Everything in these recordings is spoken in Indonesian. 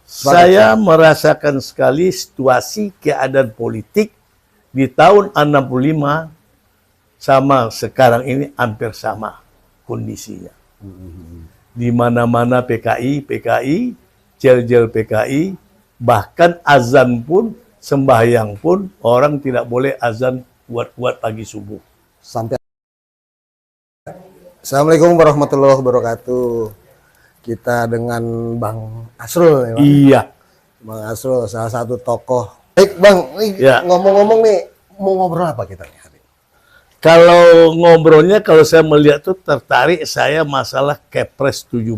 Saya merasakan sekali situasi keadaan politik di tahun 65 sama sekarang ini hampir sama kondisinya. Di mana-mana PKI, jel-jel PKI, bahkan azan pun, sembahyang pun, orang tidak boleh azan kuat-kuat pagi subuh. Sampai. Assalamualaikum warahmatullahi wabarakatuh. Kita dengan Bang Asrul ya, Bang? Iya. Bang Asrul, salah satu tokoh. Baik Bang, ngomong-ngomong nih, mau ngobrol apa kita nih hari ini? Kalau ngobrolnya, kalau saya melihat tuh tertarik saya masalah Kepres 17.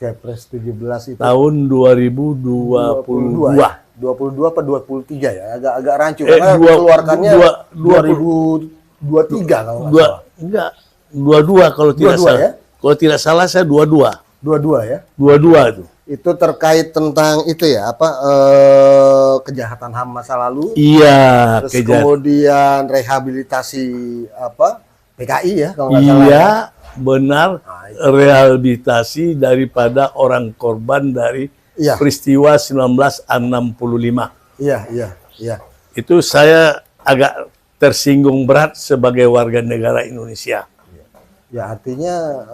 Kepres 17 itu tahun 2022. Ya? 22 apa 23 ya? Agak rancu karena dikeluarkannya 2023 kalau nggak salah. Enggak, 22 kalau tidak salah. Ya? Kalau tidak salah saya 22. 22 ya? 22 itu. Itu terkait tentang itu ya, kejahatan HAM masa lalu. Iya, terus kemudian rehabilitasi PKI ya kalau nggak salah. Iya, benar. Rehabilitasi daripada orang korban dari peristiwa 1965. Iya. Itu saya agak tersinggung berat sebagai warga negara Indonesia. Ya artinya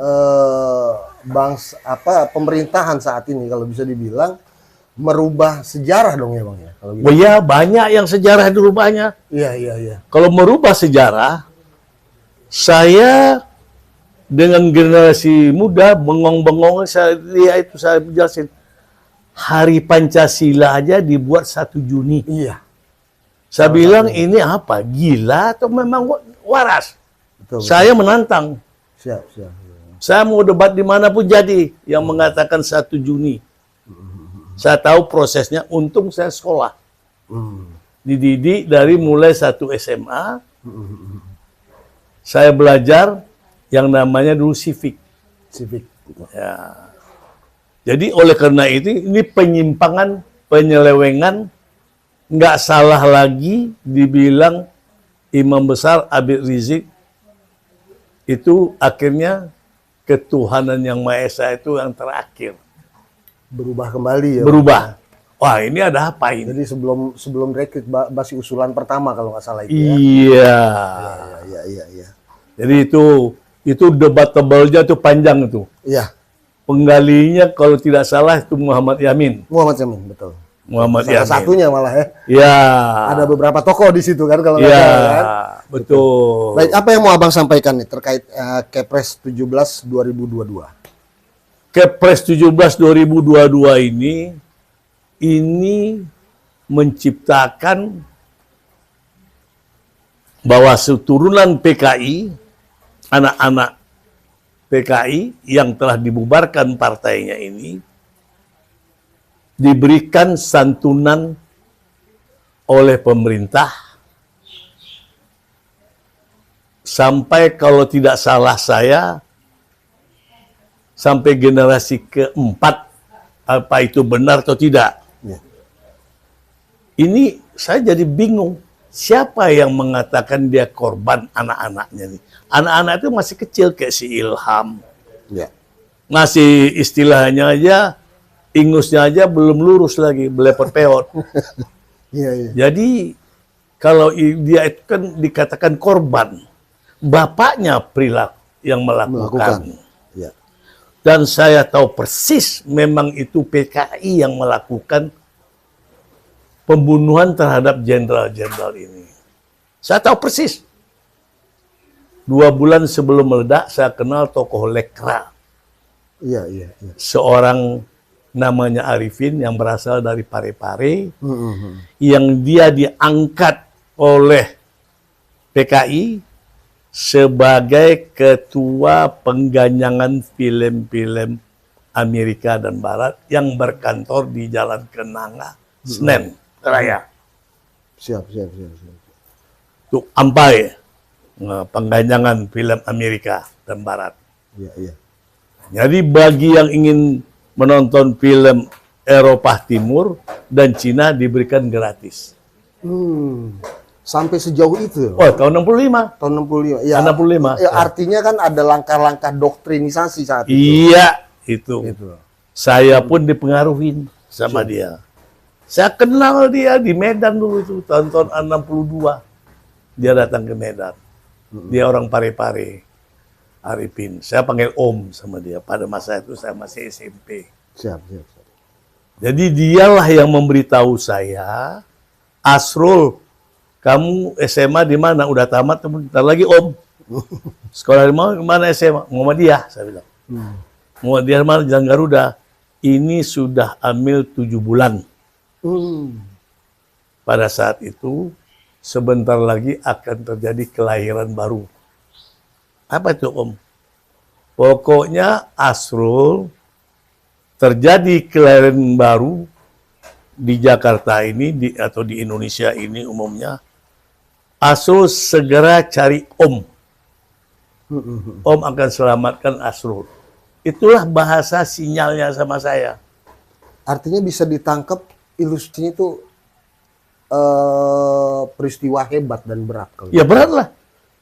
pemerintahan saat ini kalau bisa dibilang merubah sejarah dong ya Bang ya. Kalau gitu. Oh iya, banyak yang sejarah dirubahnya. Iya. Kalau merubah sejarah, saya dengan generasi muda bengong-bengong, saya jelasin. Hari Pancasila aja dibuat 1 Juni. Iya. Saya bilang ini apa? Gila atau memang waras? Betul. Saya menantang. Siap. Saya mau debat di mana pun jadi yang mengatakan 1 Juni. Saya tahu prosesnya, untung saya sekolah. Dididik dari mulai 1 SMA. Saya belajar yang namanya dulu civic. Ya. Jadi oleh karena itu, ini penyimpangan, penyelewengan, nggak salah lagi dibilang Imam Besar Habib Rizik itu akhirnya ketuhanan yang Maha Esa itu yang terakhir. Berubah kembali ya. Berubah. Wah, ini ada apa ini? Jadi sebelum rekrut masih usulan pertama kalau nggak salah itu ya. Iya. Jadi itu debatable-nya tuh panjang itu. Iya. Penggalinya kalau tidak salah itu Muhammad Yamin. Betul. Salah satunya malah ya. Iya. Ada beberapa tokoh di situ kan kalau nggak salah kan. Betul. Baik, apa yang mau Abang sampaikan nih terkait Kepres 17 2022? Kepres 17 2022 ini menciptakan bahwa seturunan PKI, anak-anak PKI yang telah dibubarkan partainya ini diberikan santunan oleh pemerintah sampai kalau tidak salah saya sampai generasi keempat. Apa itu benar atau tidak? Ini saya jadi bingung. Siapa yang mengatakan dia korban anak-anaknya nih? Anak-anak itu masih kecil kayak si Ilham. Masih istilahnya aja, ingusnya aja belum lurus lagi, belepot peot. Jadi kalau dia itu kan dikatakan korban, bapaknya perilaku yang melakukan. Dan saya tahu persis memang itu PKI yang melakukan pembunuhan terhadap jenderal-jenderal ini. Saya tahu persis. 2 bulan sebelum meledak, saya kenal tokoh Lekra. Iya. Seorang namanya Arifin yang berasal dari Parepare, yang dia diangkat oleh PKI sebagai ketua pengganyangan film-film Amerika dan Barat yang berkantor di Jalan Kenanga, Senen Raya. Siap. Itu Ampai, pengganyangan film Amerika dan Barat. Iya. Jadi bagi yang ingin menonton film Eropa Timur dan Cina diberikan gratis. Sampai sejauh itu. Oh, tahun 65. Tahun 65. Ya, 65. Ya, artinya kan ada langkah-langkah doktrinisasi saat itu. Iya, itu. Saya pun dipengaruhi. sama dia. Saya kenal dia di Medan dulu itu, tahun-tahun 62. Dia datang ke Medan. Dia orang Parepare, Arifin. Saya panggil Om sama dia. Pada masa itu saya masih SMP. Siap. Jadi dialah yang memberitahu saya, Asrul, kamu SMA di mana? Udah tamat, bentar lagi Om. Sekolah di mana SMA? Muhammadiyah, saya bilang. Muhammadiyah mana? Jalan Garuda. Ini sudah ambil 7 bulan. Pada saat itu, sebentar lagi akan terjadi kelahiran baru. Apa itu, Om? Pokoknya Asrul, terjadi kelahiran baru di Jakarta ini, atau di Indonesia ini umumnya. Asrul segera cari Om. Om akan selamatkan Asrul. Itulah bahasa sinyalnya sama saya. Artinya bisa ditangkap ilustrasinya itu peristiwa hebat dan berat. Ya berat lah.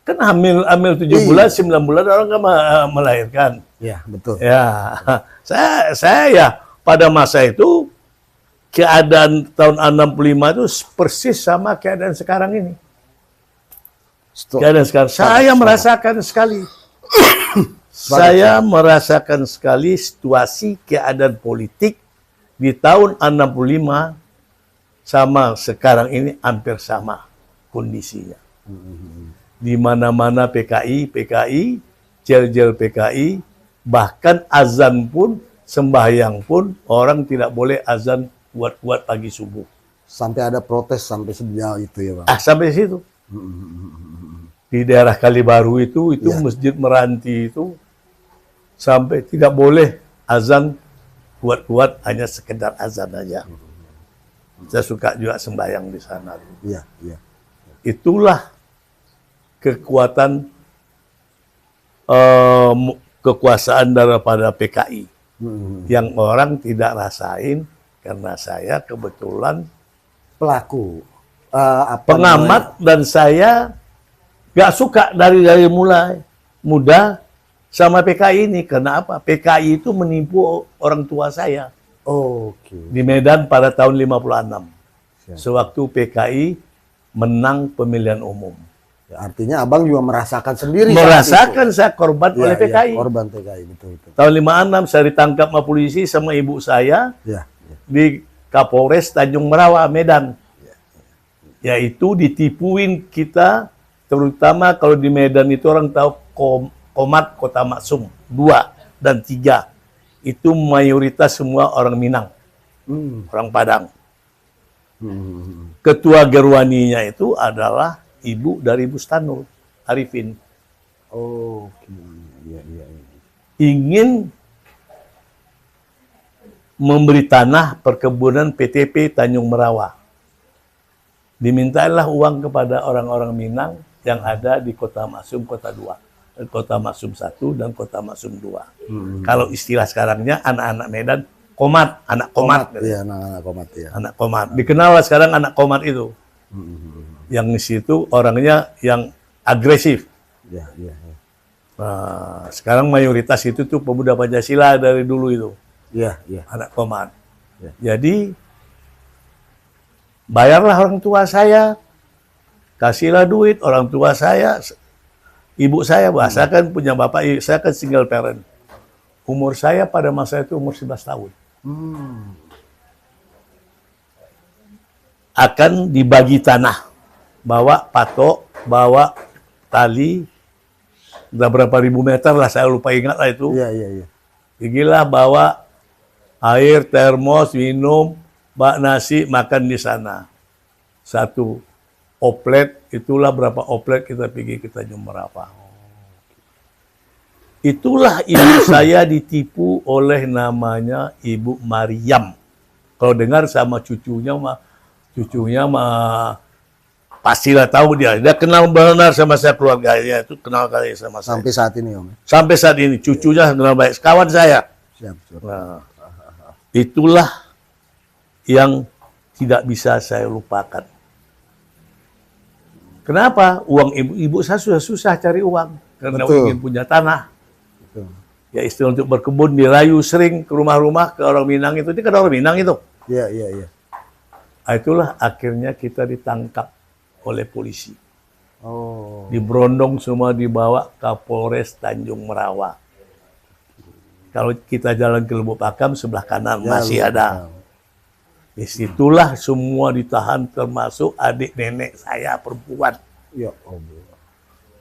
Kan hamil 7 bulan, 9 bulan orang kan melahirkan. Ya, betul. Ya, saya ya pada masa itu keadaan tahun 65 itu persis sama keadaan sekarang ini. Keadaan sekarang. Saya merasakan sekali. Saya merasakan sekali situasi keadaan politik di tahun 65 sama sekarang ini hampir sama kondisinya. Di mana-mana PKI, jel-jel PKI, bahkan azan pun, sembahyang pun, orang tidak boleh azan kuat-kuat pagi subuh. Sampai ada protes sampai sejauh itu ya Bang? Sampai situ. Di daerah Kalibaru itu Masjid Meranti itu, sampai tidak boleh azan kuat-kuat, hanya sekedar azan aja. Saya suka juga sembahyang di sana. Iya. Itulah kekuatan kekuasaan daripada PKI yang orang tidak rasain karena saya kebetulan pelaku pengamat dan saya gak suka dari mulai muda sama PKI ini. Karena apa? PKI itu menipu orang tua saya. Di Medan pada tahun 56. Sewaktu PKI menang pemilihan umum. Ya, artinya Abang juga merasakan sendiri. Merasakan saya korban oleh PKI. Ya, korban PKI, betul. Tahun 56 saya ditangkap sama polisi sama ibu saya di Kapolres Tanjung Merawa, Medan. Yaitu ditipuin kita, terutama kalau di Medan itu orang tahu Komat Kota Maksum 2 dan 3. Itu mayoritas semua orang Minang, orang Padang. Ketua Gerwaninya itu adalah ibu dari Bustanul, Arifin. Ingin memberi tanah perkebunan PTP Tanjung Merawa. Dimintalah uang kepada orang-orang Minang yang ada di Kota Maksum, Kota 2. Kota Maksum 1 dan Kota Maksum 2. Kalau istilah sekarangnya anak-anak Medan, Komat, anak Komat. Iya, anak Komat ya. Anak Komat. Dikenal sekarang anak Komat itu. Yang di situ orangnya yang agresif. Nah, sekarang mayoritas itu tuh pemuda Pancasila dari dulu itu. Anak Komat. Jadi bayarlah orang tua saya, kasihlah duit orang tua saya. Ibu saya bahasakan punya bapak, saya kan single parent. Umur saya pada masa itu umur 11 tahun. Akan dibagi tanah. Bawa patok, bawa tali, udah berapa ribu meter lah, saya lupa ingat lah itu. Pergilah bawa air, termos, minum, bak nasi, makan di sana. 1 oplet, itulah berapa oplet kita pergi ke Tanjung Merawa. Itulah ibu saya ditipu oleh namanya Ibu Mariam. Kalau dengar sama cucunya pastilah tahu dia. Dia kenal benar sama saya, keluarganya itu kenal kali sama saya. Sampai saat ini Om. Sampai saat ini cucunya kenal baik, kawan saya. Nah, itulah yang tidak bisa saya lupakan. Kenapa? Uang ibu saya susah cari uang karena ingin punya tanah. Ya istilah untuk berkebun, dirayu sering ke rumah-rumah ke orang Minang itu. Dia kan orang Minang itu. Iya, iya, iya. Itulah akhirnya kita ditangkap oleh polisi. Oh. Diberondong semua dibawa ke Polres Tanjung Merawa. Kalau kita jalan ke Lubuk Pakam sebelah kanan Ya, masih Lubuk ada. Pakam. Disitulah semua ditahan termasuk adik nenek saya perempuan. Ya Allah.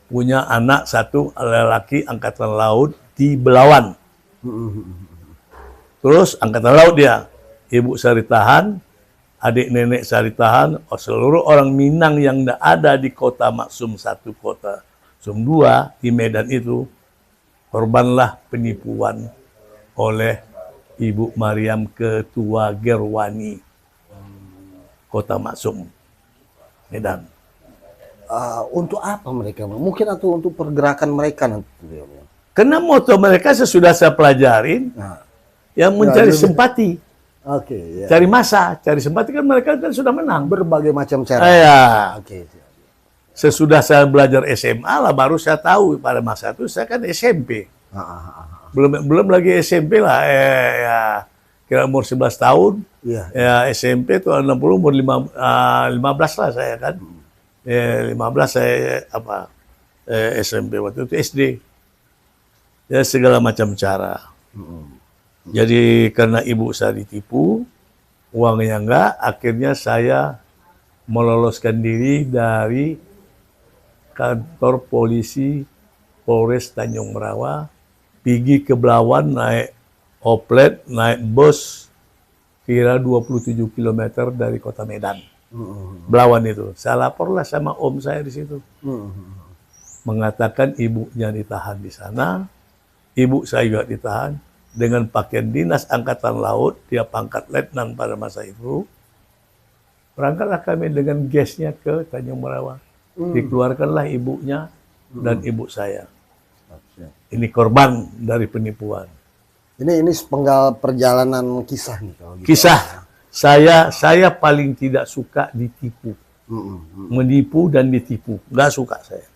Punya anak satu lelaki angkatan laut di Belawan. Terus angkatan laut dia. Ibu saya ditahan, adik nenek saya ditahan, seluruh orang Minang yang ada di kota Maksum 1, kota Maksum 2 di Medan itu korbanlah penipuan oleh Ibu Mariam Ketua Gerwani Kota Maksum Medan. Untuk apa mereka? Mungkin atau untuk pergerakan mereka nanti. Karena moto mereka sesudah saya pelajarin, yang mencari simpati, ya. cari masa, cari simpati, kan mereka kan sudah menang. Berbagai macam cara. Ya. Oke. Sesudah saya belajar SMA lah, baru saya tahu pada masa itu saya kan SMP. Belum lagi SMP lah, ya kira umur 11 tahun. Ya SMP itu 60 umur 15 lah saya kan. 15 saya SMP waktu itu SD. Ya segala macam cara. Jadi karena ibu saya ditipu, uangnya enggak, akhirnya saya meloloskan diri dari kantor polisi Polres Tanjung Merawa, pergi ke Belawan, naik oplet, naik bus, kira 27 km dari kota Medan. Belawan itu. Saya laporlah sama om saya di situ. Mengatakan ibunya ditahan di sana, ibu saya juga ditahan, dengan pakaian dinas Angkatan Laut, dia pangkat letnan pada masa itu. Berangkatlah kami dengan gasnya ke Tanjung Merawa. Dikeluarkanlah ibunya dan ibu saya. Ini korban dari penipuan. Ini sepenggal perjalanan kisah nih kalau gitu. Kisah saya paling tidak suka ditipu. Menipu dan ditipu. Nggak suka saya.